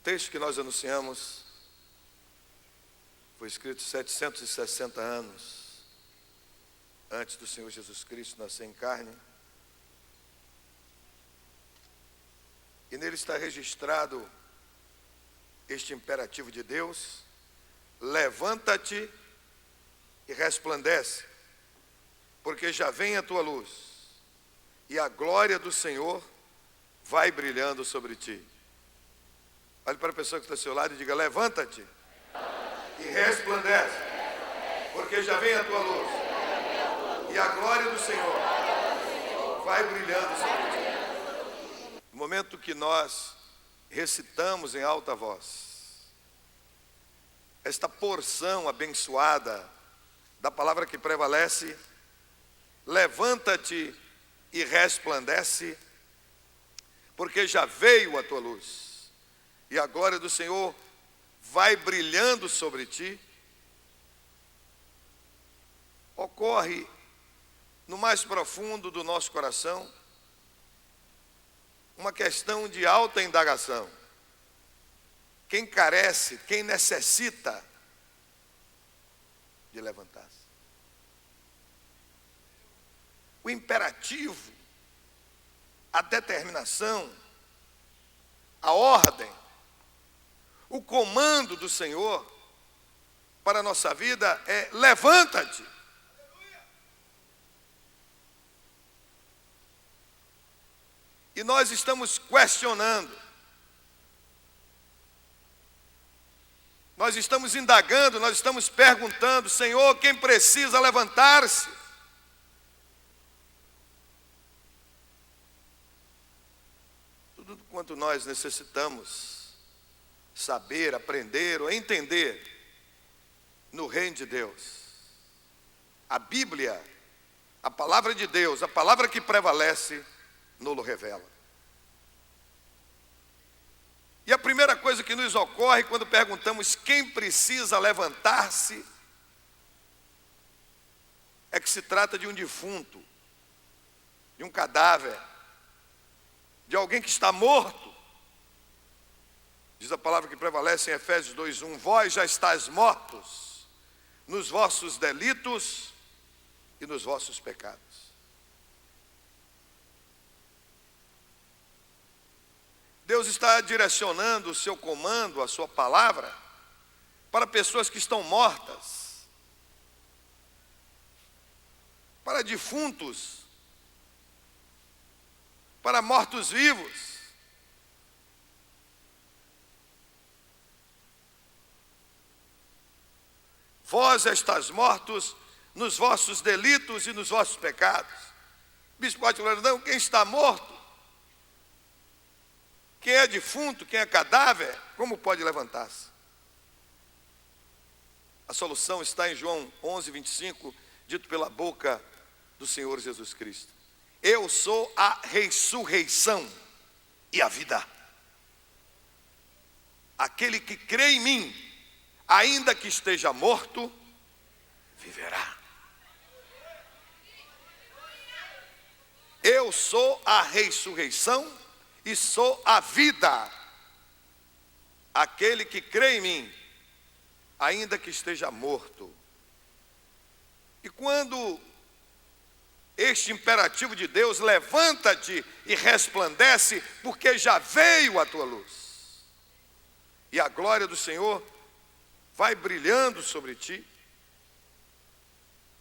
texto que nós anunciamos foi escrito 760 anos antes do Senhor Jesus Cristo nascer em carne. E nele está registrado este imperativo de Deus: levanta-te e resplandece, porque já vem a tua luz, e a glória do Senhor vai brilhando sobre ti. Olhe para a pessoa que está ao seu lado e diga: levanta-te e resplandece, porque já vem a tua luz, e a glória do Senhor vai brilhando sobre ti. No momento que nós recitamos em alta voz esta porção abençoada da palavra que prevalece, levanta-te e resplandece, porque já veio a tua luz, e a glória do Senhor vai brilhando sobre ti, ocorre no mais profundo do nosso coração uma questão de alta indagação. Quem carece, quem necessita de levantar-se? O imperativo, a determinação, a ordem, o comando do Senhor para a nossa vida é: levanta-te. E nós estamos questionando, nós estamos indagando, nós estamos perguntando: Senhor, quem precisa levantar-se? Tudo quanto nós necessitamos saber, aprender ou entender no reino de Deus, a Bíblia, a palavra de Deus, a palavra que prevalece, nos revela. E a primeira coisa que nos ocorre quando perguntamos quem precisa levantar-se é que se trata de um defunto, de um cadáver, de alguém que está morto. Diz a palavra que prevalece em Efésios 2:1: vós já estáis mortos nos vossos delitos e nos vossos pecados. Deus está direcionando o seu comando, a sua palavra, para pessoas que estão mortas, para defuntos, para mortos-vivos. Vós estáis mortos nos vossos delitos e nos vossos pecados. Bispo particular, não, quem está morto, quem é defunto, quem é cadáver, como pode levantar-se? A solução está em João 11:25, dito pela boca do Senhor Jesus Cristo: eu sou a ressurreição e a vida. Aquele que crê em mim, ainda que esteja morto, viverá. Eu sou a ressurreição e sou a vida. Aquele que crê em mim, ainda que esteja morto. E quando este imperativo de Deus, levanta-te e resplandece, porque já veio a tua luz, e a glória do Senhor vai brilhando sobre ti,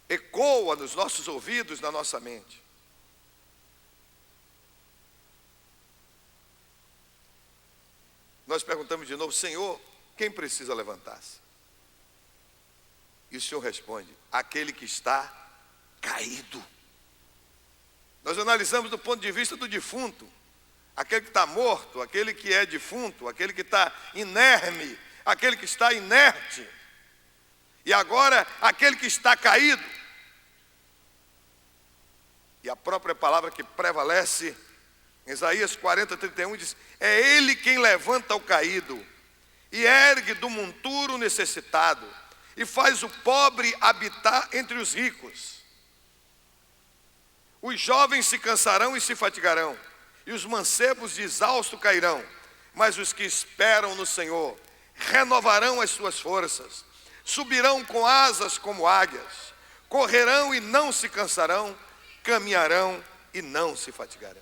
ecoa nos nossos ouvidos, na nossa mente. Nós perguntamos de novo: Senhor, quem precisa levantar-se? E o Senhor responde: aquele que está caído. Nós analisamos do ponto de vista do defunto, aquele que está morto, aquele que é defunto, aquele que está inerme, aquele que está inerte. E agora, aquele que está caído. E a própria palavra que prevalece, Isaías 40:31 diz: é ele quem levanta o caído e ergue do monturo o necessitado e faz o pobre habitar entre os ricos. Os jovens se cansarão e se fatigarão, e os mancebos de exausto cairão, Mas os que esperam no Senhor renovarão as suas forças, subirão com asas como águias, correrão e não se cansarão, caminharão e não se fatigarão.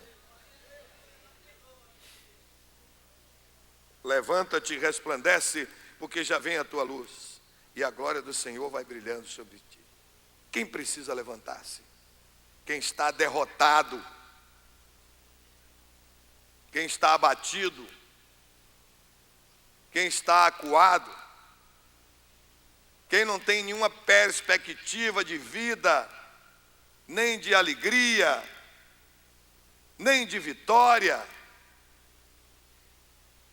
Levanta-te e resplandece, porque já vem a tua luz, e a glória do Senhor vai brilhando sobre ti. Quem precisa levantar-se? Quem está derrotado, quem está abatido, quem está acuado, quem não tem nenhuma perspectiva de vida, nem de alegria, nem de vitória,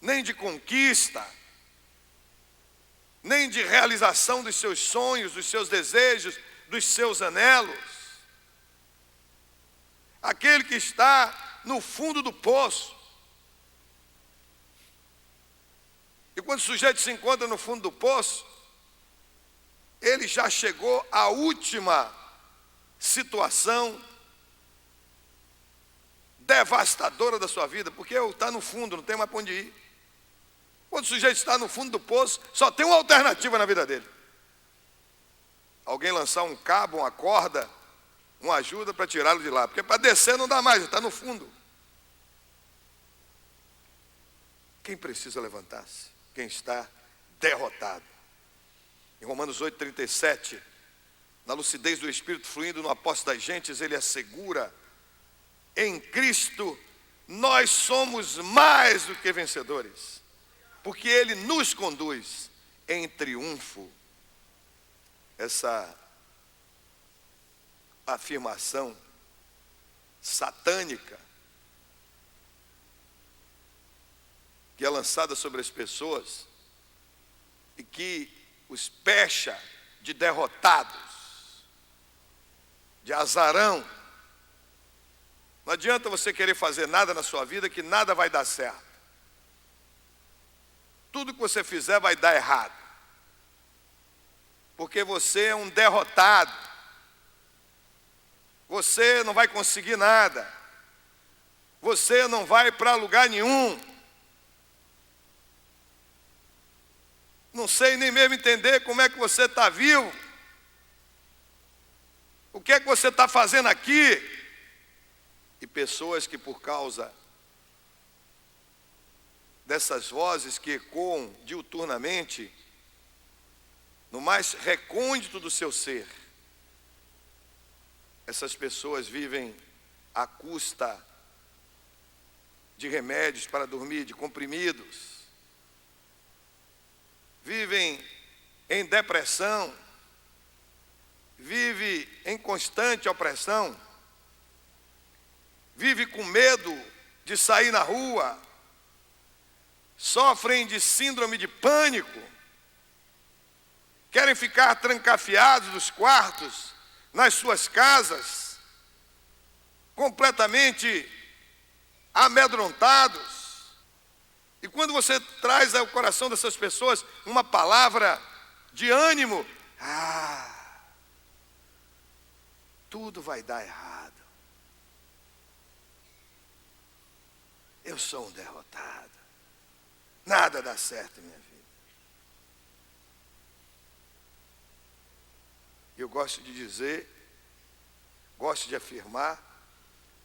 nem de conquista, nem de realização dos seus sonhos, dos seus desejos, dos seus anelos. Aquele que está no fundo do poço. E quando o sujeito se encontra no fundo do poço, ele já chegou à última situação devastadora da sua vida, porque está no fundo, não tem mais para onde ir. Quando o sujeito está no fundo do poço, só tem uma alternativa na vida dele: alguém lançar um cabo, uma corda, uma ajuda para tirá-lo de lá, porque para descer não dá mais, está no fundo. Quem precisa levantar-se? Quem está derrotado. Em Romanos 8:37, na lucidez do Espírito fluindo no apóstolo das gentes, ele assegura: em Cristo nós somos mais do que vencedores, porque ele nos conduz em triunfo. Essa afirmação satânica que é lançada sobre as pessoas e que os pecha de derrotados, de azarão. Não adianta você querer fazer nada na sua vida que nada vai dar certo. Tudo que você fizer vai dar errado, porque você é um derrotado. Você não vai conseguir nada. Você não vai para lugar nenhum. Não sei nem mesmo entender como é que você está vivo. O que é que você está fazendo aqui? E pessoas que, por causa dessas vozes que ecoam diuturnamente no mais recôndito do seu ser, essas pessoas vivem à custa de remédios para dormir, de comprimidos, vivem em depressão, vive em constante opressão, vive com medo de sair na rua, sofrem de síndrome de pânico, querem ficar trancafiados nos quartos, nas suas casas, completamente amedrontados. E quando você traz ao coração dessas pessoas uma palavra de ânimo, tudo vai dar errado. Eu sou um derrotado. Nada dá certo em minha vida. Eu gosto de dizer, gosto de afirmar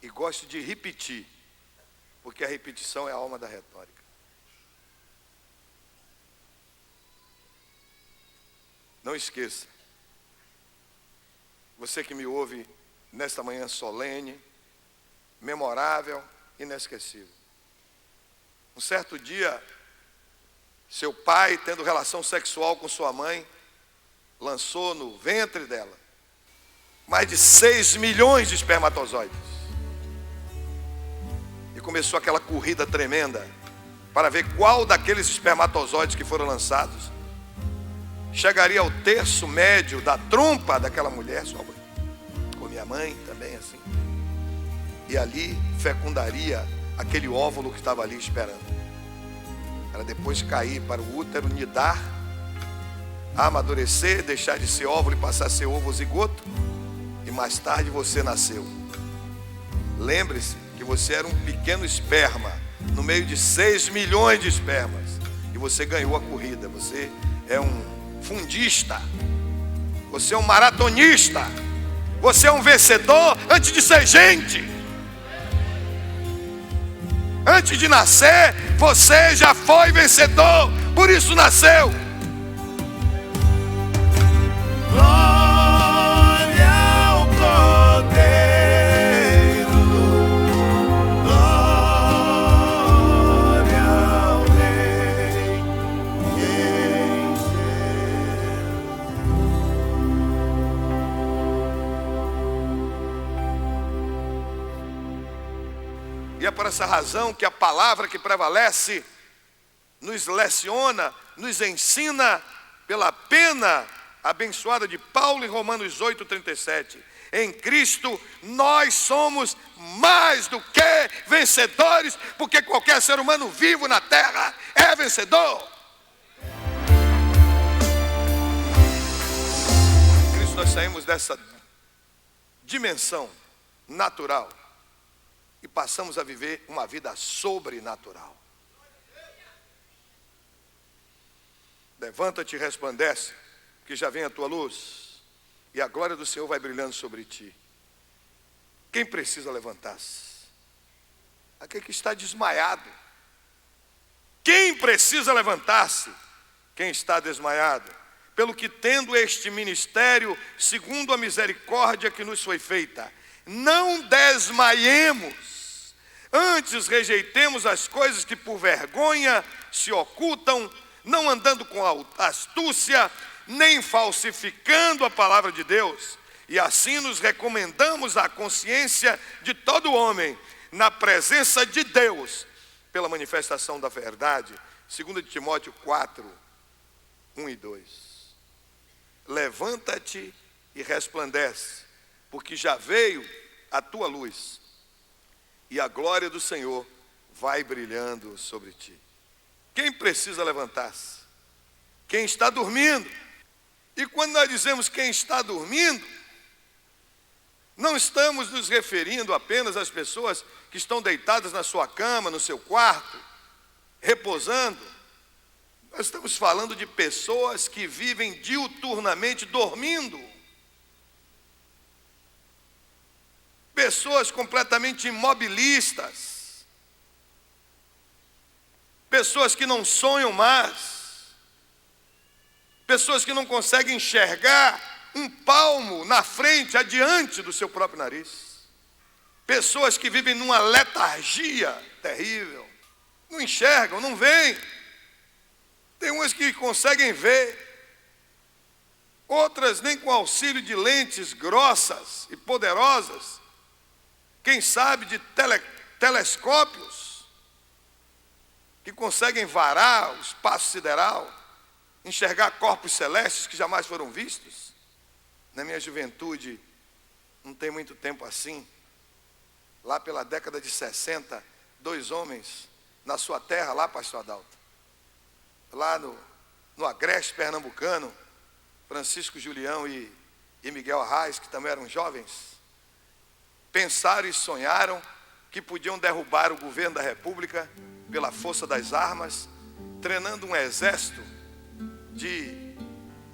e gosto de repetir, porque a repetição é a alma da retórica. Não esqueça, você que me ouve nesta manhã solene, memorável, inesquecível. Um certo dia, seu pai, tendo relação sexual com sua mãe, lançou no ventre dela mais de 6 milhões de espermatozoides. E começou aquela corrida tremenda para ver qual daqueles espermatozoides que foram lançados chegaria ao terço médio da trompa daquela mulher, sua mãe, com minha mãe também assim, e ali fecundaria aquele óvulo que estava ali esperando, para depois cair para o útero, nidar, amadurecer, deixar de ser óvulo e passar a ser ovo zigoto, e mais tarde você nasceu. Lembre-se que você era um pequeno esperma no meio de 6 milhões de espermas. E você ganhou a corrida. Você é um fundista. Você é um maratonista. Você é um vencedor antes de ser gente. Antes de nascer, você já foi vencedor. Por isso nasceu. Glória ao Cordeiro, glória ao Rei em E é por essa razão que a palavra que prevalece nos leciona, nos ensina pela pena abençoada de Paulo em Romanos 8:37. Em Cristo nós somos mais do que vencedores, porque qualquer ser humano vivo na terra é vencedor. Em Cristo nós saímos dessa dimensão natural e passamos a viver uma vida sobrenatural. Levanta-te e resplandece, que já vem a tua luz, e a glória do Senhor vai brilhando sobre ti. Quem precisa levantar-se? Aquele que está desmaiado. Quem precisa levantar-se? Quem está desmaiado. Pelo que tendo este ministério, segundo a misericórdia que nos foi feita, não desmaiemos, antes rejeitemos as coisas que por vergonha se ocultam, não andando com astúcia, nem falsificando a palavra de Deus, e assim nos recomendamos à consciência de todo homem, na presença de Deus, pela manifestação da verdade. 2 Timóteo 4, 1 e 2. Levanta-te e resplandece, porque já veio a tua luz, e a glória do Senhor vai brilhando sobre ti. Quem precisa levantar-se? Quem está dormindo. E quando nós dizemos quem está dormindo, não estamos nos referindo apenas às pessoas que estão deitadas na sua cama, no seu quarto, repousando. Nós estamos falando de pessoas que vivem diuturnamente dormindo. Pessoas completamente imobilistas. Pessoas que não sonham mais. Pessoas que não conseguem enxergar um palmo na frente, adiante do seu próprio nariz. Pessoas que vivem numa letargia terrível. Não enxergam, não veem. Tem umas que conseguem ver. Outras nem com auxílio de lentes grossas e poderosas. Quem sabe de telescópios que conseguem varar o espaço sideral, enxergar corpos celestes que jamais foram vistos. Na minha juventude, não tem muito tempo assim, lá pela década de 60, 2 homens na sua terra, lá, pastor Adalto, lá no Agreste pernambucano, Francisco Julião e Miguel Arraes, que também eram jovens, pensaram e sonharam que podiam derrubar o governo da República pela força das armas, treinando um exército de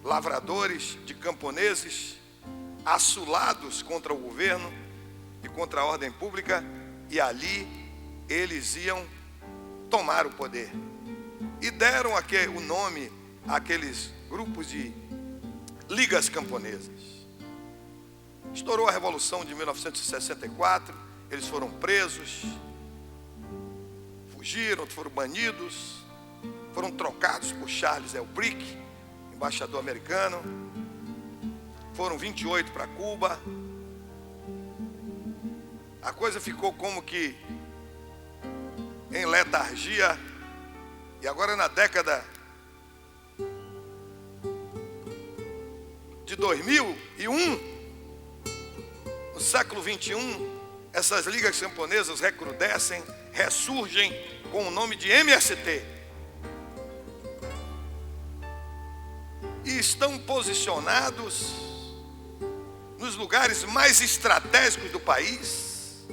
lavradores, de camponeses, assulados contra o governo e contra a ordem pública, e ali eles iam tomar o poder. E deram o nome àqueles grupos de ligas camponesas. Estourou a Revolução de 1964, eles foram presos, fugiram, foram banidos, foram trocados por Charles Elbrick, embaixador americano. Foram 28 para Cuba. A coisa ficou como que em letargia. E agora na década de 2001, no século 21, essas ligas camponesas recrudescem, ressurgem com o nome de MST. E estão posicionados nos lugares mais estratégicos do país.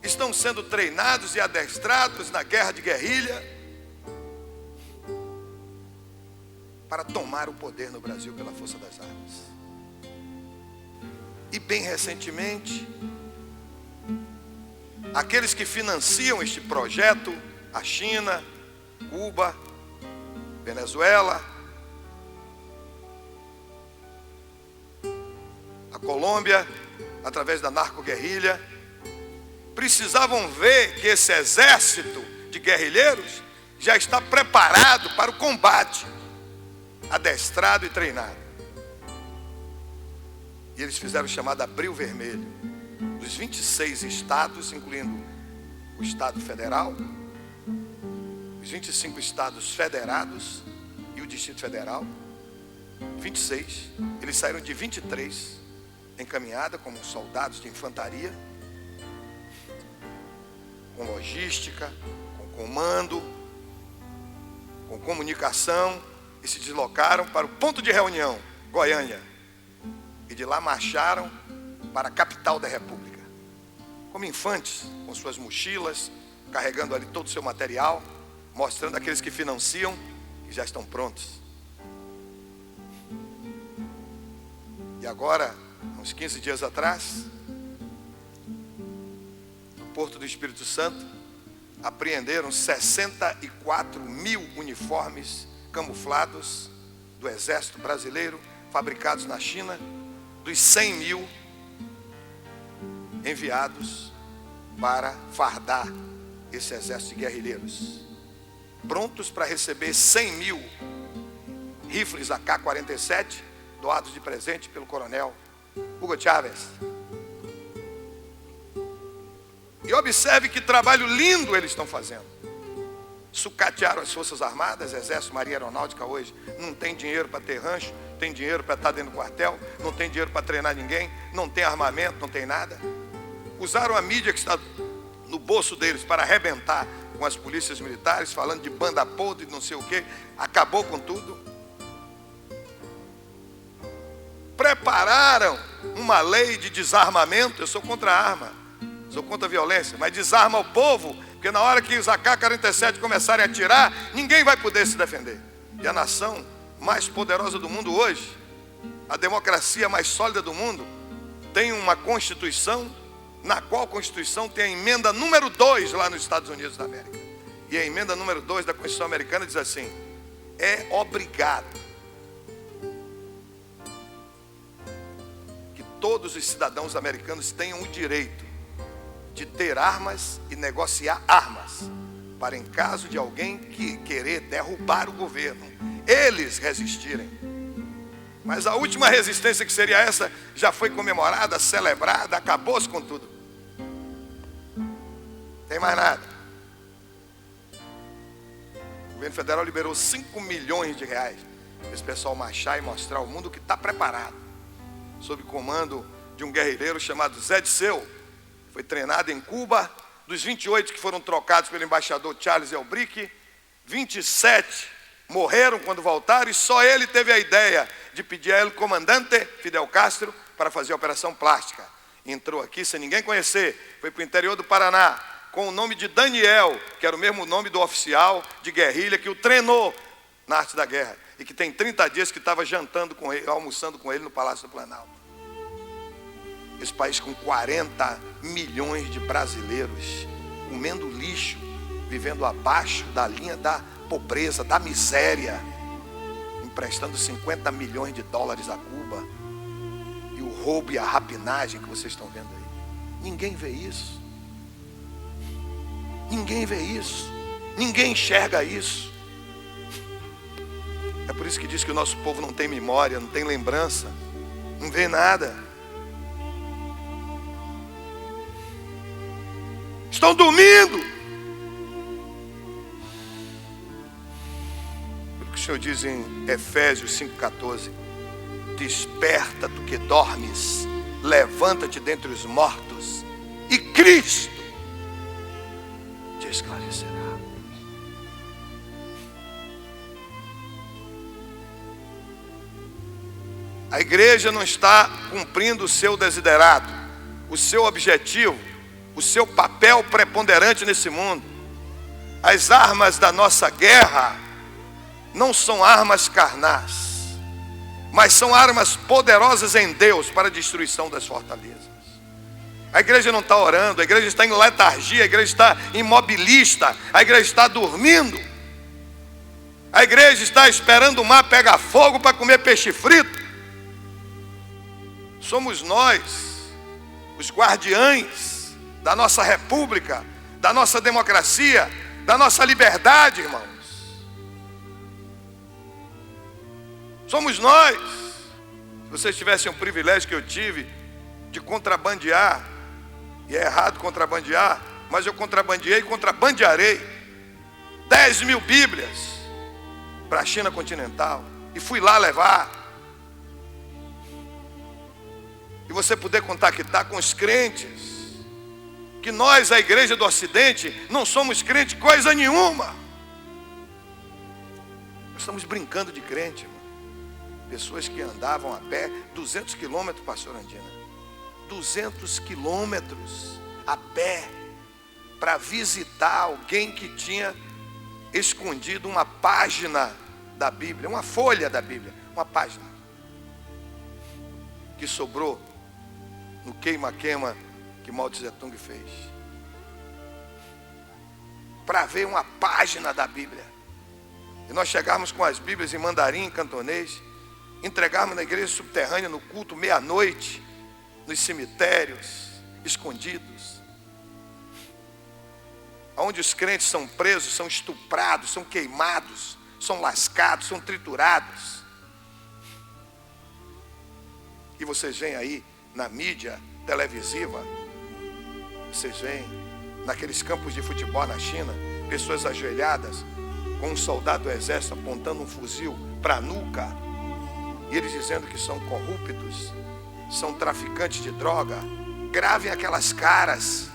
estão sendo treinados e adestrados na guerra de guerrilha para tomar o poder no Brasil pela força das armas. E bem recentemente, aqueles que financiam este projeto, a China, Cuba, Venezuela, a Colômbia, através da narcoguerrilha, precisavam ver que esse exército de guerrilheiros já está preparado para o combate, adestrado e treinado. E eles fizeram o chamado Abril Vermelho, dos 26 estados, incluindo o Estado Federal, os 25 estados federados e o Distrito Federal, 26, eles saíram de 23 em caminhada como soldados de infantaria, com logística, com comando, com comunicação, e se deslocaram para o ponto de reunião, Goiânia, e de lá marcharam para a capital da República, como infantes, com suas mochilas, carregando ali todo o seu material, mostrando aqueles que financiam que já estão prontos. E agora, uns 15 dias atrás, no Porto do Espírito Santo, apreenderam 64 mil uniformes camuflados do Exército Brasileiro, fabricados na China, dos 100 mil enviados para fardar esse exército de guerrilheiros, prontos para receber 100 mil rifles AK-47, doados de presente pelo coronel Hugo Chávez. E observe que trabalho lindo eles estão fazendo. Sucatearam as Forças Armadas, Exército, Marinha Aeronáutica hoje não tem dinheiro para ter rancho, tem dinheiro para estar dentro do quartel, não tem dinheiro para treinar ninguém, não tem armamento, não tem nada. Usaram a mídia que está no bolso deles para arrebentar com as polícias militares, falando de banda podre, não sei o que, acabou com tudo. Prepararam uma lei de desarmamento. Eu sou contra a arma, sou contra a violência, mas desarma o povo, porque na hora que os AK-47 começarem a atirar, ninguém vai poder se defender. E a nação mais poderosa do mundo hoje, a democracia mais sólida do mundo, tem uma Constituição, na qual Constituição tem a emenda número 2 lá nos Estados Unidos da América. E a emenda número 2 da Constituição americana diz assim: é obrigado que todos os cidadãos americanos tenham o direito de ter armas e negociar armas, para em caso de alguém que querer derrubar o governo, eles resistirem. Mas a última resistência, que seria essa, já foi comemorada, celebrada, acabou-se com tudo. Tem mais nada. O governo federal liberou 5 milhões de reais para esse pessoal marchar e mostrar ao mundo que está preparado, sob comando de um guerrilheiro chamado Zé Disseu. Foi treinado em Cuba. Dos 28 que foram trocados pelo embaixador Charles Elbrick, 27 morreram quando voltaram, e só ele teve a ideia de pedir a ele, comandante Fidel Castro, para fazer a operação plástica. Entrou aqui sem ninguém conhecer, foi para o interior do Paraná, com o nome de Daniel, que era o mesmo nome do oficial de guerrilha que o treinou na arte da guerra, e que tem 30 dias que estava jantando com ele, almoçando com ele no Palácio do Planalto. Esse país com 40 milhões de brasileiros, comendo lixo, vivendo abaixo da linha da pobreza, da miséria, emprestando 50 milhões de dólares a Cuba, e o roubo e a rapinagem que vocês estão vendo aí. Ninguém vê isso. Ninguém vê isso. Ninguém enxerga isso. É por isso que diz que o nosso povo não tem memória, não tem lembrança, não vê nada. Estão dormindo. O que o Senhor diz em Efésios 5,14: desperta tu que dormes, levanta-te dentre os mortos, e Cristo te esclarecerá. A igreja não está cumprindo o seu desiderato, o seu objetivo, o seu papel preponderante nesse mundo. As armas da nossa guerra não são armas carnais, mas são armas poderosas em Deus para a destruição das fortalezas. A igreja não está orando, a igreja está em letargia, a igreja está imobilista, a igreja está dormindo. A igreja está esperando o mar pegar fogo para comer peixe frito. Somos nós, os guardiães da nossa república, da nossa democracia, da nossa liberdade, irmãos. Somos nós. Se vocês tivessem o privilégio que eu tive de contrabandear, e é errado contrabandear, mas eu contrabandeei e contrabandearei 10.000 Bíblias para a China continental, e fui lá levar. E você poder contactar com os crentes, que nós, a igreja do Ocidente, não somos crente coisa nenhuma. Nós estamos brincando de crente, irmão. Pessoas que andavam a pé 200 quilômetros, pastor Andina, 200 quilômetros a pé, para visitar alguém que tinha escondido uma página da Bíblia, uma folha da Bíblia, uma página que sobrou no queima-queima que Mao Tse Tung fez, para ver uma página da Bíblia. E nós chegarmos com as Bíblias em mandarim, em cantonês, entregarmos na igreja subterrânea no culto meia-noite, nos cemitérios, escondidos, onde os crentes são presos, são estuprados, são queimados, são lascados, são triturados. E vocês veem aí na mídia televisiva, vocês veem naqueles campos de futebol na China, pessoas ajoelhadas com um soldado do exército apontando um fuzil para a nuca, e eles dizendo que são corruptos, são traficantes de droga. Gravem aquelas caras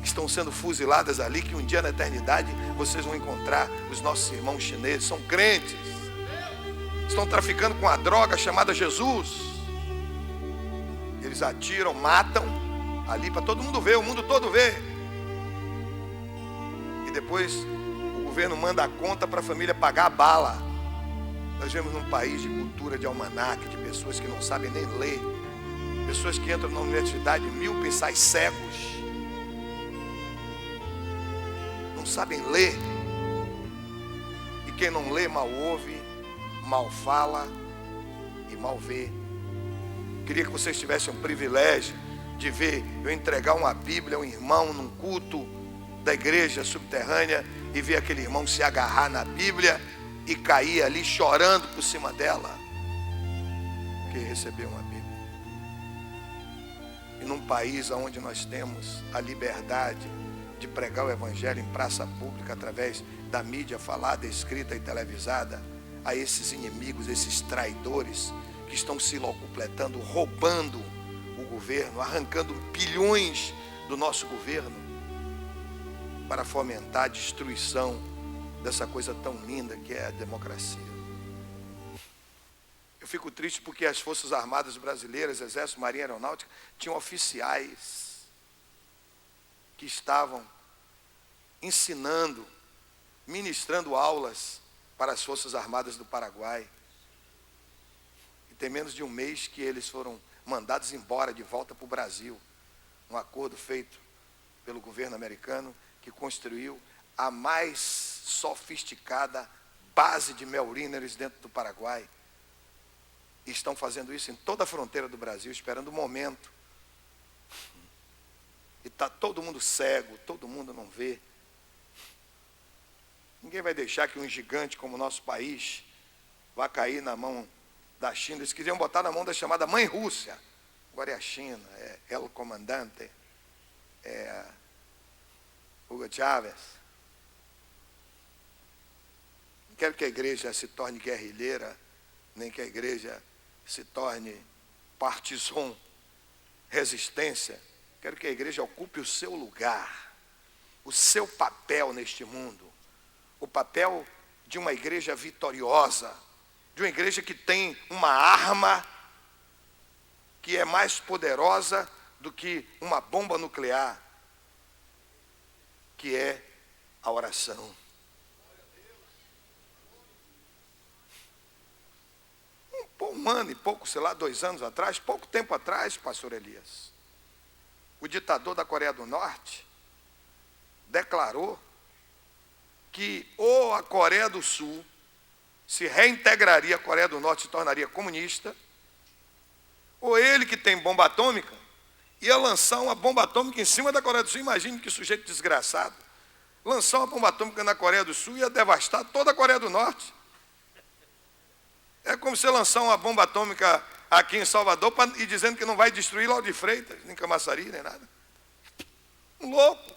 que estão sendo fuziladas ali, que um dia na eternidade vocês vão encontrar os nossos irmãos chineses, são crentes, estão traficando com a droga chamada Jesus. Eles atiram, matam ali para todo mundo ver, o mundo todo ver. E depois o governo manda a conta para a família pagar a bala. Nós vivemos num país de cultura de almanaque, de pessoas que não sabem nem ler, pessoas que entram na universidade míopes, saem cegos, não sabem ler. E quem não lê mal ouve, mal fala e mal vê. Queria que vocês tivessem o privilégio de ver eu entregar uma Bíblia a um irmão num culto da igreja subterrânea e ver aquele irmão se agarrar na Bíblia e cair ali chorando por cima dela, porque recebeu uma Bíblia. E num país onde nós temos a liberdade de pregar o Evangelho em praça pública através da mídia falada, escrita e televisada, a esses inimigos, esses traidores que estão se locupletando, roubando o governo, arrancando bilhões do nosso governo para fomentar a destruição dessa coisa tão linda que é a democracia. Eu fico triste porque as Forças Armadas Brasileiras, Exército, Marinha, Aeronáutica, tinham oficiais que estavam ensinando, ministrando aulas para as Forças Armadas do Paraguai. E tem menos de um mês que eles foram mandados embora de volta para o Brasil. Um acordo feito pelo governo americano que construiu a mais sofisticada base de Melriners dentro do Paraguai. E estão fazendo isso em toda a fronteira do Brasil, esperando o momento. E está todo mundo cego, todo mundo não vê. Ninguém vai deixar que um gigante como o nosso país vá cair na mão da China. Eles queriam botar na mão da chamada Mãe Rússia. Agora é a China, é El Comandante, é Hugo Chávez. Não quero que a igreja se torne guerrilheira, nem que a igreja se torne partizan, resistência. Quero que a igreja ocupe o seu lugar, o seu papel neste mundo, o papel de uma igreja vitoriosa, de uma igreja que tem uma arma que é mais poderosa do que uma bomba nuclear, que é a oração. Um ano e pouco, sei lá, 2 anos atrás, pouco tempo atrás, pastor Elias, o ditador da Coreia do Norte declarou que ou a Coreia do Sul se reintegraria, a Coreia do Norte se tornaria comunista, ou ele, que tem bomba atômica, ia lançar uma bomba atômica em cima da Coreia do Sul. Imagine que sujeito desgraçado. Lançar uma bomba atômica na Coreia do Sul ia devastar toda a Coreia do Norte. É como se lançar uma bomba atômica aqui em Salvador e dizendo que não vai destruir Lauro de Freitas, nem Camaçari, nem nada. Um louco.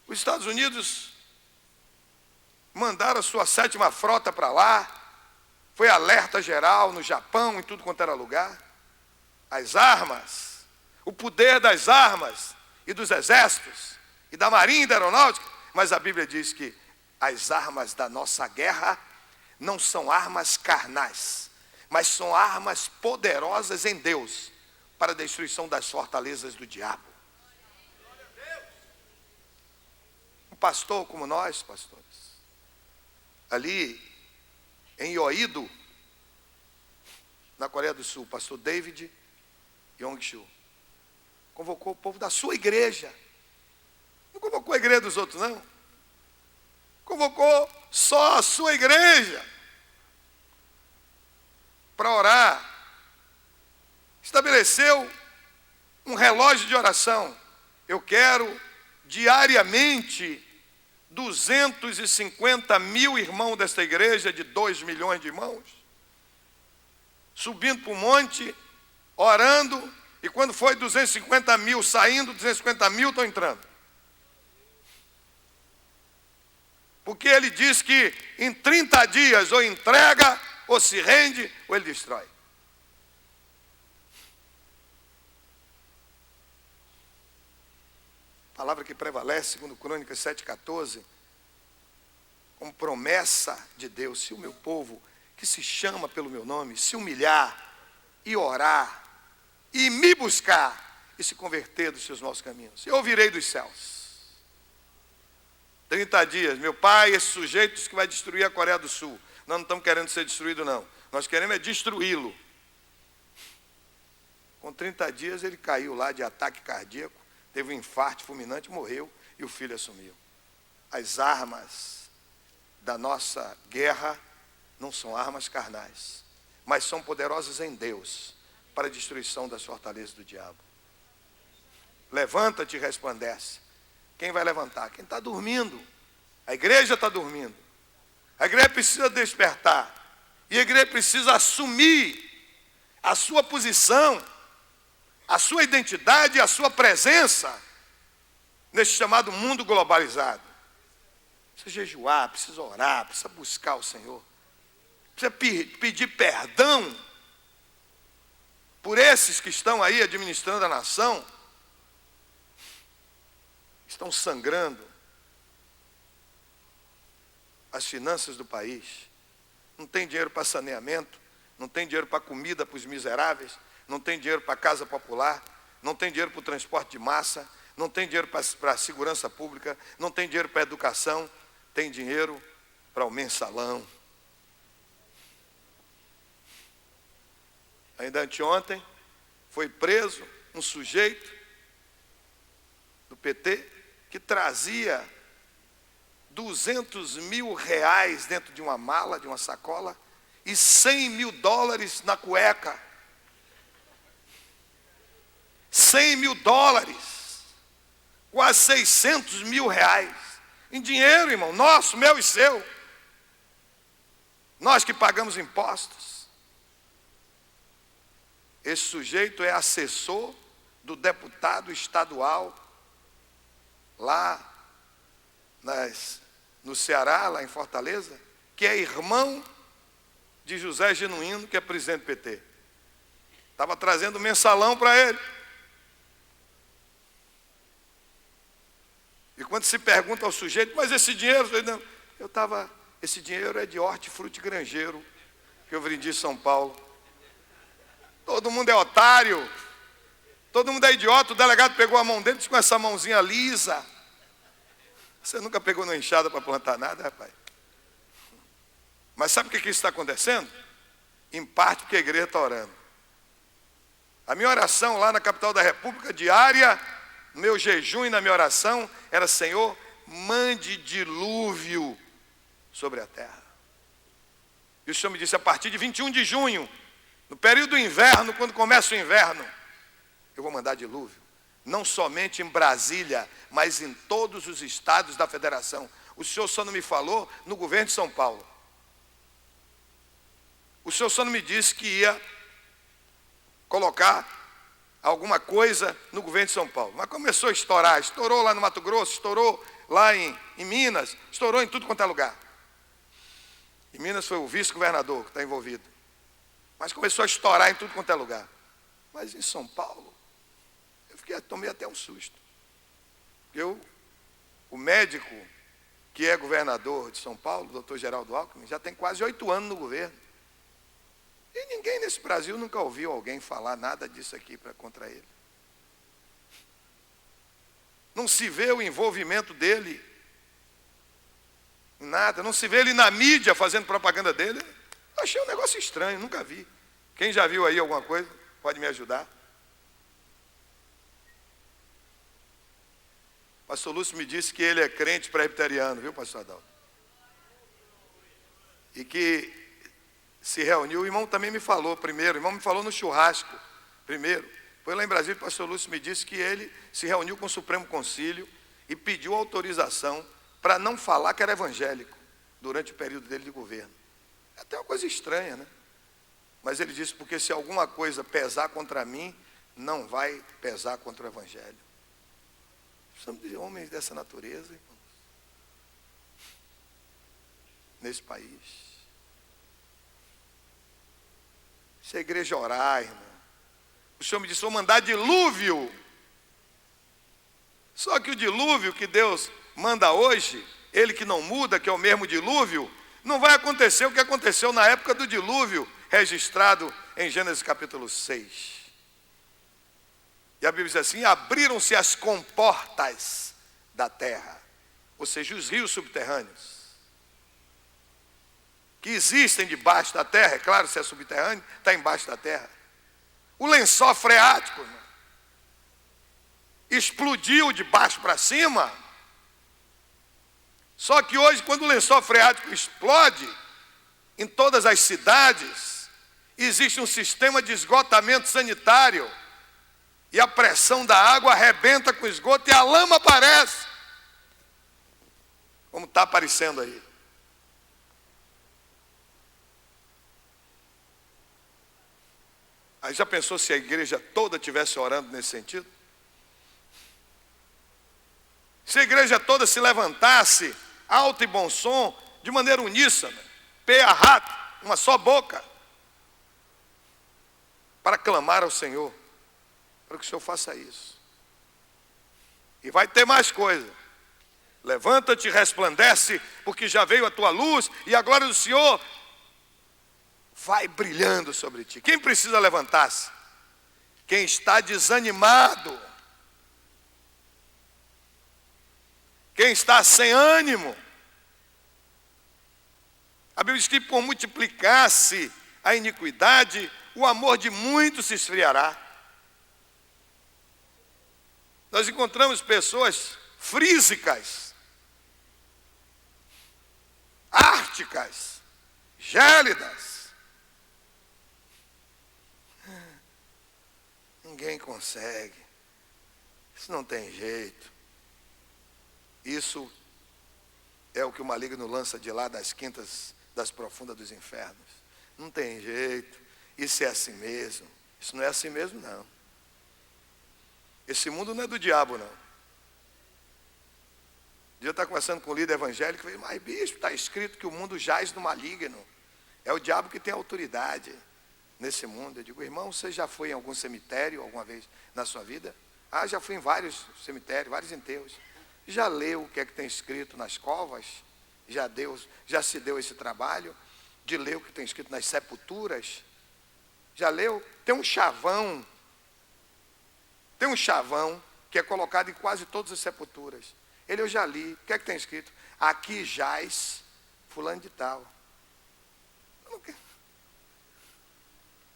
Os Estados Unidos mandaram a sua 7ª frota para lá. Foi alerta geral no Japão, em tudo quanto era lugar. As armas, o poder das armas e dos exércitos, e da marinha e da aeronáutica. Mas a Bíblia diz que as armas da nossa guerra não são armas carnais, mas são armas poderosas em Deus para a destruição das fortalezas do diabo. Um pastor como nós, pastores, ali em Yoido, na Coreia do Sul, o pastor David Yong-Shu convocou o povo da sua igreja. Não convocou a igreja dos outros, não. Convocou só a sua igreja para orar. Estabeleceu um relógio de oração. Eu quero diariamente 250 mil irmãos desta igreja, de 2 milhões de irmãos, subindo para o monte, orando, e quando foi 250 mil saindo, 250 mil estão entrando. Porque ele diz que em 30 dias ou entrega, ou se rende, ou ele destrói. Palavra que prevalece, segundo Crônicas 7,14, como promessa de Deus: se o meu povo, que se chama pelo meu nome, se humilhar e orar, e me buscar, e se converter dos seus maus caminhos, eu ouvirei dos céus. 30 dias, meu pai, esse sujeito diz que vai destruir a Coreia do Sul. Nós não estamos querendo ser destruído, não. Nós queremos é destruí-lo. Com 30 dias ele caiu lá de ataque cardíaco, teve um infarto fulminante, morreu, e o filho assumiu. As armas da nossa guerra não são armas carnais, mas são poderosas em Deus para a destruição das fortalezas do diabo. Levanta-te e resplandece. Quem vai levantar? Quem está dormindo. A igreja está dormindo. A igreja precisa despertar. E a igreja precisa assumir a sua posição, a sua identidade e a sua presença nesse chamado mundo globalizado. Precisa jejuar, precisa orar, precisa buscar o Senhor. Precisa pedir perdão por esses que estão aí administrando a nação. Estão sangrando as finanças do país. Não tem dinheiro para saneamento, não tem dinheiro para comida para os miseráveis, não tem dinheiro para casa popular, não tem dinheiro para o transporte de massa, não tem dinheiro para a segurança pública, não tem dinheiro para a educação, tem dinheiro para o mensalão. Ainda anteontem foi preso um sujeito do PT que trazia 200 mil reais dentro de uma mala, de uma sacola, e 100 mil dólares na cueca. 100 mil dólares, quase 600 mil reais, em dinheiro, irmão, nosso, meu e seu. Nós que pagamos impostos. Esse sujeito é assessor do deputado estadual lá no Ceará, lá em Fortaleza, que é irmão de José Genuíno, que é presidente do PT. Estava trazendo mensalão para ele. E quando se pergunta ao sujeito, mas esse dinheiro, esse dinheiro é de hortifruti granjeiro, que eu vendi em São Paulo. Todo mundo é otário. Todo mundo é idiota. O delegado pegou a mão dele, disse com essa mãozinha lisa. Você nunca pegou na enxada para plantar nada, rapaz? Mas sabe por que isso está acontecendo? Em parte porque a igreja está orando. A minha oração lá na capital da República, diária, no meu jejum e na minha oração, era: Senhor, mande dilúvio sobre a terra. E o Senhor me disse: a partir de 21 de junho, no período do inverno, quando começa o inverno, eu vou mandar dilúvio. Não somente em Brasília, mas em todos os estados da federação. O Senhor só não me falou no governo de São Paulo. O Senhor só não me disse que ia colocar alguma coisa no governo de São Paulo. Mas começou a estourar. Estourou lá no Mato Grosso, estourou lá em Minas, estourou em tudo quanto é lugar. Em Minas foi o vice-governador que está envolvido. Mas começou a estourar em tudo quanto é lugar. Mas em São Paulo, tomei até um susto. O médico que é governador de São Paulo, o doutor Geraldo Alckmin, já tem quase 8 anos no governo. E ninguém nesse Brasil nunca ouviu alguém falar nada disso aqui contra ele. Não se vê o envolvimento dele em nada, não se vê ele na mídia fazendo propaganda dele. Achei um negócio estranho, nunca vi. Quem já viu aí alguma coisa, pode me ajudar? Pastor Lúcio me disse que ele é crente presbiteriano, viu, pastor Adalto? E que se reuniu, o irmão também me falou primeiro, o irmão me falou no churrasco primeiro. Foi lá em Brasília, o pastor Lúcio me disse que ele se reuniu com o Supremo Concílio e pediu autorização para não falar que era evangélico durante o período dele de governo. É até uma coisa estranha, né? Mas ele disse: porque se alguma coisa pesar contra mim, não vai pesar contra o evangelho. Precisamos de homens dessa natureza, irmãos, nesse país. Se a igreja orar, irmão, o Senhor me disse: vou mandar dilúvio. Só que o dilúvio que Deus manda hoje, ele que não muda, que é o mesmo dilúvio, não vai acontecer o que aconteceu na época do dilúvio, registrado em Gênesis capítulo 6. E a Bíblia diz assim: abriram-se as comportas da terra, ou seja, os rios subterrâneos, que existem debaixo da terra. É claro, se é subterrâneo, está embaixo da terra. O lençol freático, irmão, explodiu de baixo para cima. Só que hoje, quando o lençol freático explode, em todas as cidades, existe um sistema de esgotamento sanitário. E a pressão da água arrebenta com o esgoto e a lama aparece. Como está aparecendo aí. Aí já pensou se a igreja toda estivesse orando nesse sentido? Se a igreja toda se levantasse, alto e bom som, de maneira uníssona, pé a rato, uma só boca, para clamar ao Senhor, para que o Senhor faça isso. E vai ter mais coisa. Levanta-te e resplandece, porque já veio a tua luz, e a glória do Senhor vai brilhando sobre ti. Quem precisa levantar-se? Quem está desanimado. Quem está sem ânimo. A Bíblia diz que por multiplicar-se a iniquidade, o amor de muitos se esfriará. Nós encontramos pessoas frísicas, árticas, gélidas. Ninguém consegue. Isso não tem jeito. Isso é o que o maligno lança de lá das quintas, das profundas dos infernos. Não tem jeito. Isso é assim mesmo. Isso não é assim mesmo, não. Esse mundo não é do diabo, não. Um dia eu estava conversando com um líder evangélico e falei: mas bispo, está escrito que o mundo jaz no maligno. É o diabo que tem autoridade nesse mundo. Eu digo: irmão, você já foi em algum cemitério alguma vez na sua vida? Ah, já fui em vários cemitérios, vários enterros. Já leu o que é que tem escrito nas covas? Já se deu esse trabalho de ler o que tem escrito nas sepulturas? Já leu? Tem um chavão que é colocado em quase todas as sepulturas. Ele eu já li. O que é que tem escrito? Aqui jaz fulano de tal.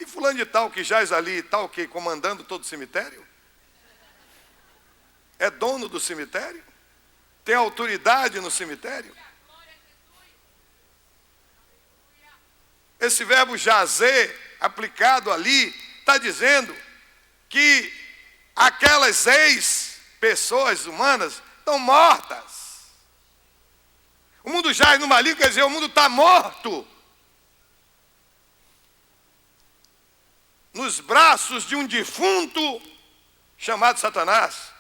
E fulano de tal que jaz ali, tal que comandando todo o cemitério? É dono do cemitério? Tem autoridade no cemitério? Esse verbo jazer, aplicado ali, está dizendo que aquelas ex-pessoas humanas estão mortas. O mundo jaz no maligno, quer dizer, o mundo está morto. Nos braços de um defunto chamado Satanás.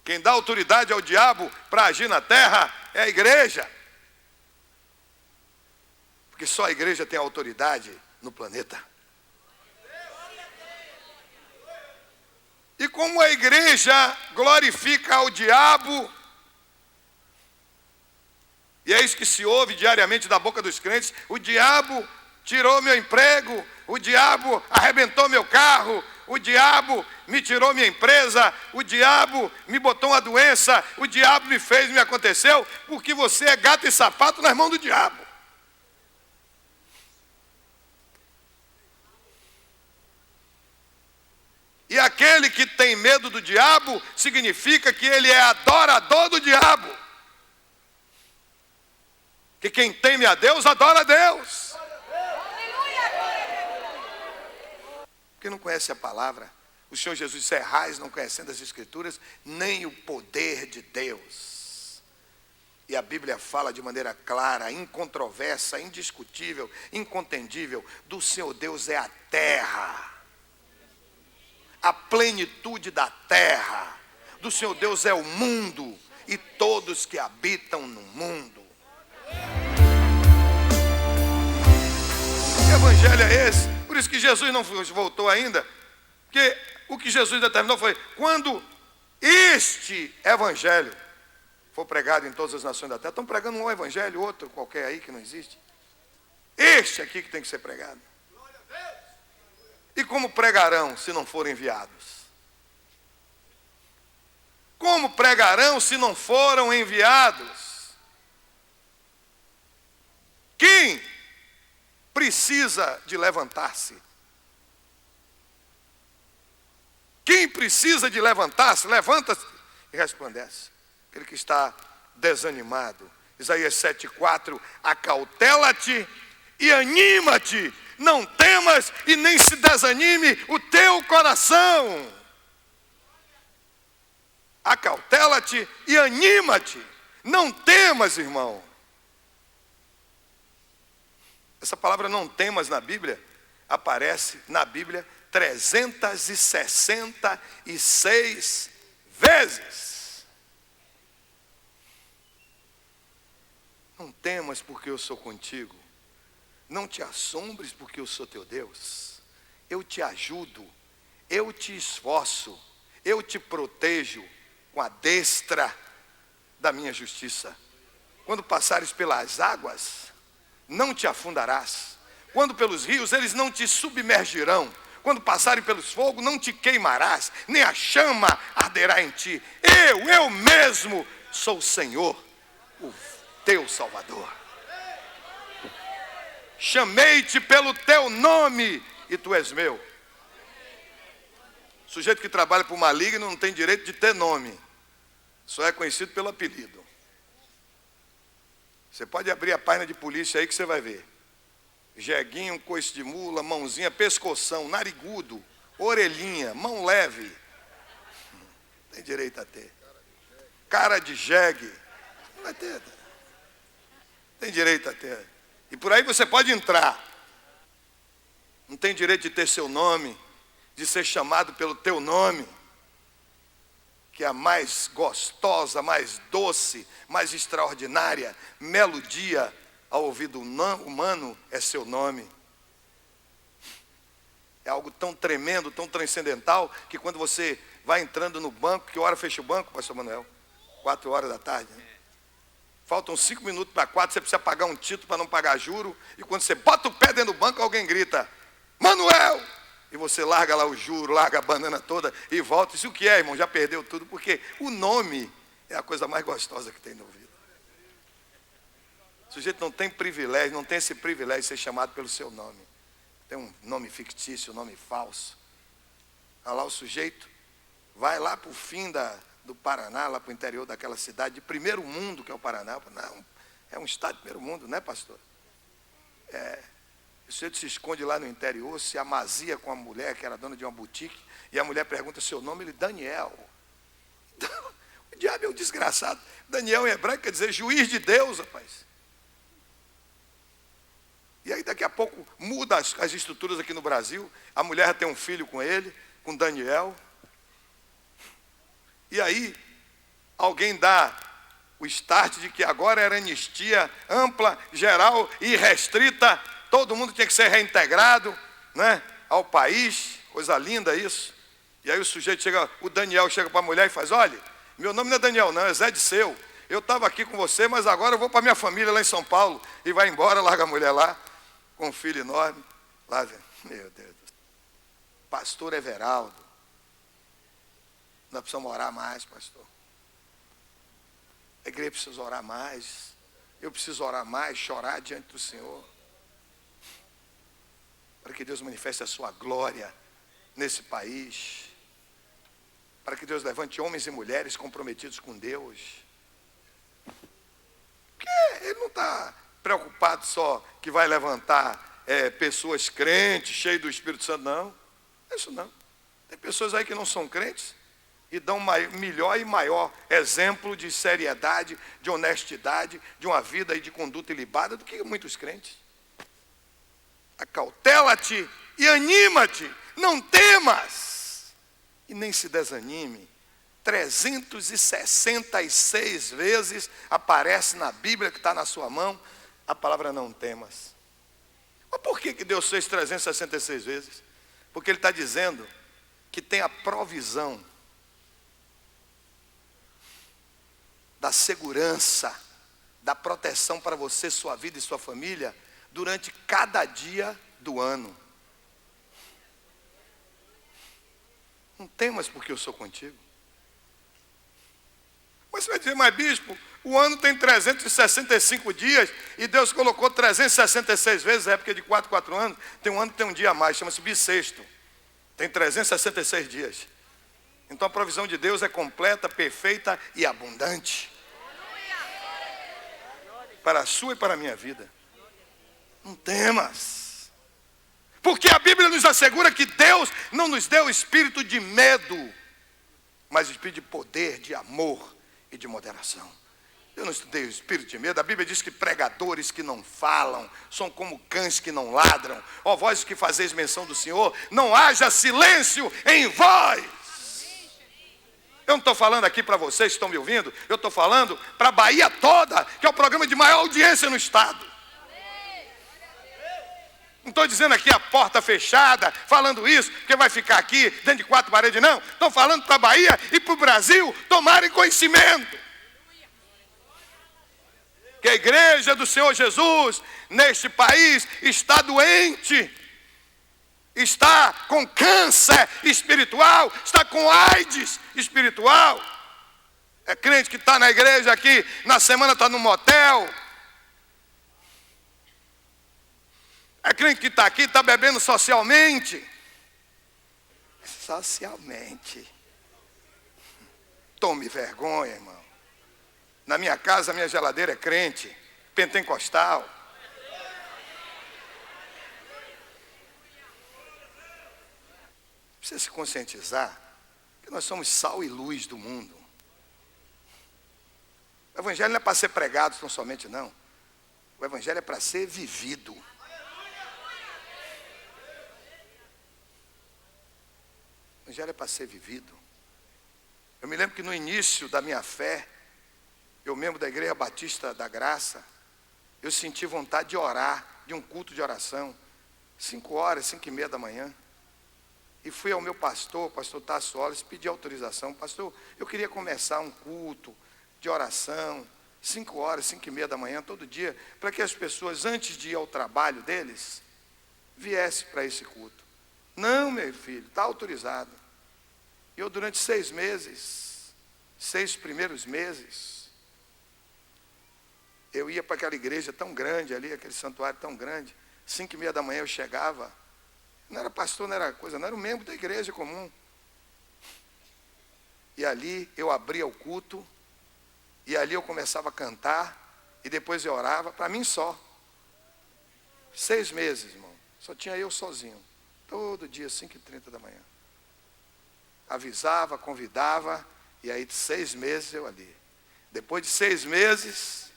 Quem dá autoridade ao diabo para agir na terra é a igreja. Porque só a igreja tem autoridade no planeta. E como a igreja glorifica ao diabo, e é isso que se ouve diariamente da boca dos crentes: o diabo tirou meu emprego, o diabo arrebentou meu carro, o diabo me tirou minha empresa, o diabo me botou uma doença, o diabo me fez, me aconteceu, porque você é gato e sapato nas mãos do diabo. E aquele que tem medo do diabo significa que ele é adorador do diabo. Que quem teme a Deus, adora a Deus. Quem não conhece a palavra, o Senhor Jesus disse: errais não conhecendo as Escrituras, nem o poder de Deus. E a Bíblia fala de maneira clara, incontroversa, indiscutível, incontendível: do Senhor Deus é a terra, a plenitude da terra. Do Senhor Deus é o mundo e todos que habitam no mundo. Que evangelho é esse? Por isso que Jesus não voltou ainda, porque o que Jesus determinou foi: quando este evangelho for pregado em todas as nações da terra. Estão pregando um evangelho, outro qualquer aí que não existe. Este aqui que tem que ser pregado. E como pregarão se não forem enviados? Como pregarão se não foram enviados? Quem precisa de levantar-se? Quem precisa de levantar-se? Levanta-se e resplandece. Aquele que está desanimado. Isaías 7,4: acautela-te e anima-te. Não temas e nem se desanime o teu coração. Acautela-te e anima-te. Não temas, irmão. Essa palavra não temas na Bíblia aparece na Bíblia 366 vezes. Não temas porque eu sou contigo. Não te assombres porque eu sou teu Deus. Eu te ajudo, eu te esforço, eu te protejo com a destra da minha justiça. Quando passares pelas águas, não te afundarás. Quando pelos rios, eles não te submergirão. Quando passarem pelos fogos, não te queimarás, nem a chama arderá em ti. Eu mesmo sou o Senhor, o teu Salvador. Chamei-te pelo teu nome e tu és meu. O sujeito que trabalha para o maligno não tem direito de ter nome. Só é conhecido pelo apelido. Você pode abrir a página de polícia aí que você vai ver. Jeguinho, coice de mula, mãozinha, pescoção, narigudo, orelhinha, mão leve. Tem direito a ter. Cara de jegue. Não vai ter. Tem direito a ter. E por aí você pode entrar. Não tem direito de ter seu nome, de ser chamado pelo teu nome, que é a mais gostosa, mais doce, mais extraordinária melodia ao ouvido humano é seu nome. É algo tão tremendo, tão transcendental, que quando você vai entrando no banco, que hora fecha o banco, pastor Manuel? 4 horas da tarde, né? Faltam 5 minutos para 4, você precisa pagar um título para não pagar juro. E quando você bota o pé dentro do banco, alguém grita, Manuel! E você larga lá o juro, larga a banana toda e volta. Isso o que é, irmão? Já perdeu tudo, porque o nome é a coisa mais gostosa que tem na vida. O sujeito não tem privilégio, não tem esse privilégio de ser chamado pelo seu nome. Tem um nome fictício, um nome falso. Olha lá o sujeito, vai lá para o fim do Paraná, lá para o interior daquela cidade de primeiro mundo que é o Paraná. Não, é um estado de primeiro mundo, né, pastor? O sujeito se esconde lá no interior, se amazia com a mulher que era dona de uma boutique, e a mulher pergunta seu nome, ele, Daniel. Então, o diabo é um desgraçado. Daniel em hebraico quer dizer juiz de Deus, rapaz. E aí daqui a pouco muda as estruturas aqui no Brasil, a mulher tem um filho com ele, com Daniel. E aí, alguém dá o start de que agora era anistia ampla, geral e restrita, todo mundo tinha que ser reintegrado, né, ao país, coisa linda isso. E aí o sujeito chega, o Daniel chega para a mulher e faz, olha, meu nome não é Daniel não, é Zé de Seu. Eu estava aqui com você, mas agora eu vou para minha família lá em São Paulo. E vai embora, larga a mulher lá, com um filho enorme. Lá, meu Deus do céu. Pastor Everaldo, nós precisamos orar mais, pastor. A igreja precisa orar mais. Eu preciso orar mais, chorar diante do Senhor. Para que Deus manifeste a sua glória nesse país. Para que Deus levante homens e mulheres comprometidos com Deus. Porque Ele não está preocupado só que vai levantar pessoas crentes, cheias do Espírito Santo, não. Não é isso não. Tem pessoas aí que não são crentes e dão melhor e maior exemplo de seriedade, de honestidade, de uma vida e de conduta ilibada do que muitos crentes. Acautela-te e anima-te, não temas e nem se desanime. 366 vezes aparece na Bíblia que está na sua mão a palavra não temas. Mas por que Deus fez 366 vezes? Porque Ele está dizendo que tem a provisão da segurança, da proteção para você, sua vida e sua família durante cada dia do ano. Não temas porque eu sou contigo. Mas você vai dizer, mas bispo, o ano tem 365 dias e Deus colocou 366 vezes, é porque de 4 em 4 anos, tem um ano que tem um dia a mais, chama-se bissexto. Tem 366 dias. Então a provisão de Deus é completa, perfeita e abundante. Para a sua e para a minha vida. Não temas. Porque a Bíblia nos assegura que Deus não nos deu espírito de medo, mas espírito de poder, de amor e de moderação. Eu não estudei o espírito de medo. A Bíblia diz que pregadores que não falam são como cães que não ladram. Ó vós que fazeis menção do Senhor, não haja silêncio em vós. Eu não estou falando aqui para vocês que estão me ouvindo, eu estou falando para a Bahia toda, que é o programa de maior audiência no estado. Não estou dizendo aqui a porta fechada, falando isso, porque vai ficar aqui dentro de 4 paredes, não. Estou falando para a Bahia e para o Brasil tomarem conhecimento. Que a igreja do Senhor Jesus, neste país, está doente. Está com câncer espiritual, está com AIDS espiritual. É crente que está na igreja aqui, na semana está no motel. É crente que está aqui, está bebendo socialmente. Socialmente. Tome vergonha, irmão. Na minha casa, a minha geladeira é crente, pentecostal. Precisa se conscientizar que nós somos sal e luz do mundo. O evangelho não é para ser pregado tão somente, não. O evangelho é para ser vivido. O evangelho é para ser vivido. Eu me lembro que no início da minha fé, eu membro da Igreja Batista da Graça, eu senti vontade de orar, de um culto de oração, 5 horas, 5:30 da manhã. E fui ao meu pastor, pastor Tasso Wallace, pedi autorização. Pastor, eu queria começar um culto de oração, 5 horas, 5:30 da manhã, todo dia, para que as pessoas, antes de ir ao trabalho deles, viessem para esse culto. Não, meu filho, está autorizado. E eu, durante 6 meses, 6 primeiros meses, eu ia para aquela igreja tão grande ali, aquele santuário tão grande. 5:30 da manhã eu chegava. Não era pastor, não era coisa, não era um membro da igreja comum. E ali eu abria o culto, e ali eu começava a cantar, e depois eu orava, para mim só. 6 meses, irmão. Só tinha eu sozinho. Todo dia, 5:30 da manhã. Avisava, convidava, e aí 6 meses eu ali. Depois de 6 meses,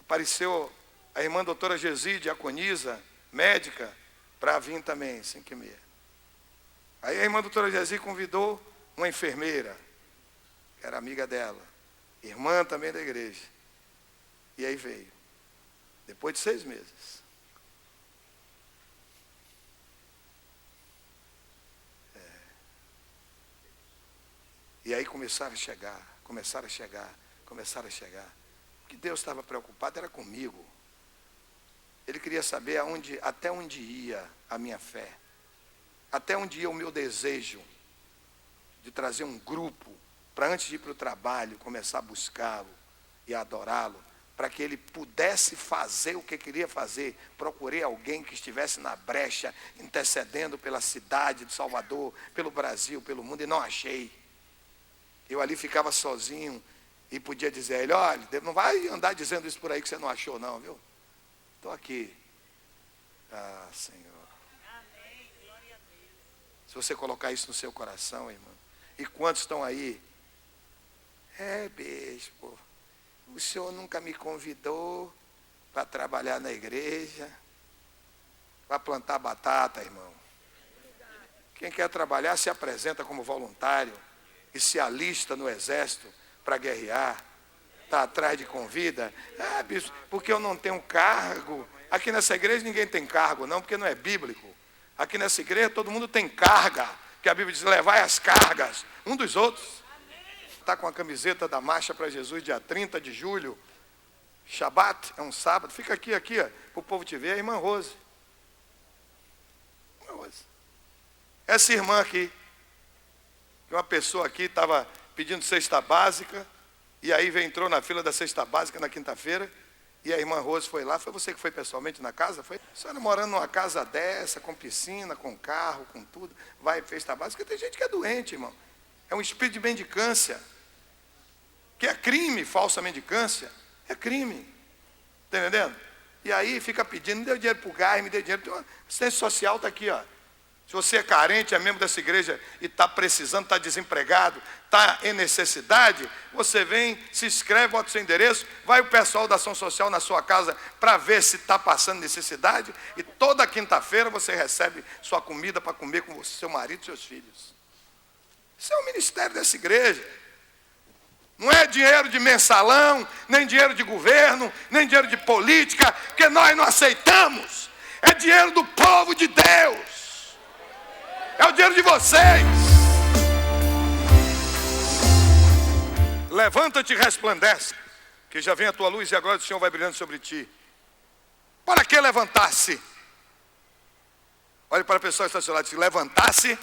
apareceu a irmã doutora Gesi, diaconisa, médica, para vir também, 5:30. Aí a irmã doutora Gesi convidou uma enfermeira, que era amiga dela, irmã também da igreja. E aí veio. Depois de 6 meses. E aí começaram a chegar. O que Deus estava preocupado era comigo. Ele queria saber até onde ia a minha fé. Até onde ia o meu desejo de trazer um grupo para, antes de ir para o trabalho, começar a buscá-lo e a adorá-lo, para que ele pudesse fazer o que queria fazer. Procurei alguém que estivesse na brecha, intercedendo pela cidade de Salvador, pelo Brasil, pelo mundo, e não achei. Eu ali ficava sozinho e podia dizer a ele: olha, não vai andar dizendo isso por aí que você não achou não, viu? Estou aqui. Ah, Senhor. Se você colocar isso no seu coração, irmão. E quantos estão aí? Bispo, o senhor nunca me convidou para trabalhar na igreja, para plantar batata, irmão. Quem quer trabalhar se apresenta como voluntário e se alista no exército para guerrear. Está atrás de convida. Bispo, porque eu não tenho cargo. Aqui nessa igreja ninguém tem cargo não, porque não é bíblico. Aqui nessa igreja todo mundo tem carga, que a Bíblia diz: levai as cargas um dos outros. Está com a camiseta da Marcha para Jesus, dia 30 de julho. Shabat, é um sábado. Fica aqui, ó, para o povo te ver. A irmã Rose. Essa irmã aqui, que uma pessoa aqui estava pedindo cesta básica, e aí entrou na fila da cesta básica na quinta-feira, e a irmã Rose foi lá. Foi você que foi pessoalmente na casa? Foi? A senhora morando numa casa dessa, com piscina, com carro, com tudo, vai cesta básica. Tem gente que é doente, irmão. É um espírito de mendicância, que é crime. Falsa mendicância é crime. Está entendendo? E aí fica pedindo: me deu dinheiro para o gás, me deu dinheiro. Assistência social está aqui, ó. Se você é carente, é membro dessa igreja e está precisando, está desempregado, está em necessidade, você vem, se inscreve, bota o seu endereço, vai o pessoal da ação social na sua casa para ver se está passando necessidade, e toda quinta-feira você recebe sua comida para comer com seu marido e seus filhos. Isso é o ministério dessa igreja. Não é dinheiro de mensalão, nem dinheiro de governo, nem dinheiro de política, que nós não aceitamos. É dinheiro do povo de Deus. É o dinheiro de vocês. Levanta-te e resplandece, que já vem a tua luz e a glória do Senhor vai brilhando sobre ti. Para que levantar-se? Olhe para a pessoa que está ao seu lado e diz: levantar-se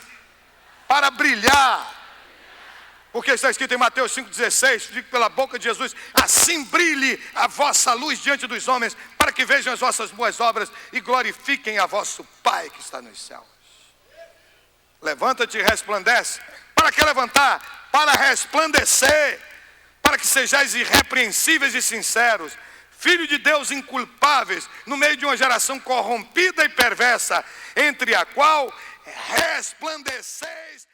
para brilhar. Porque está escrito em Mateus 5,16, digo pela boca de Jesus: assim brilhe a vossa luz diante dos homens, para que vejam as vossas boas obras e glorifiquem a vosso Pai que está nos céus. Levanta-te e resplandece. Para que levantar? Para resplandecer, para que sejais irrepreensíveis e sinceros, filho de Deus inculpáveis, no meio de uma geração corrompida e perversa, entre a qual resplandeceis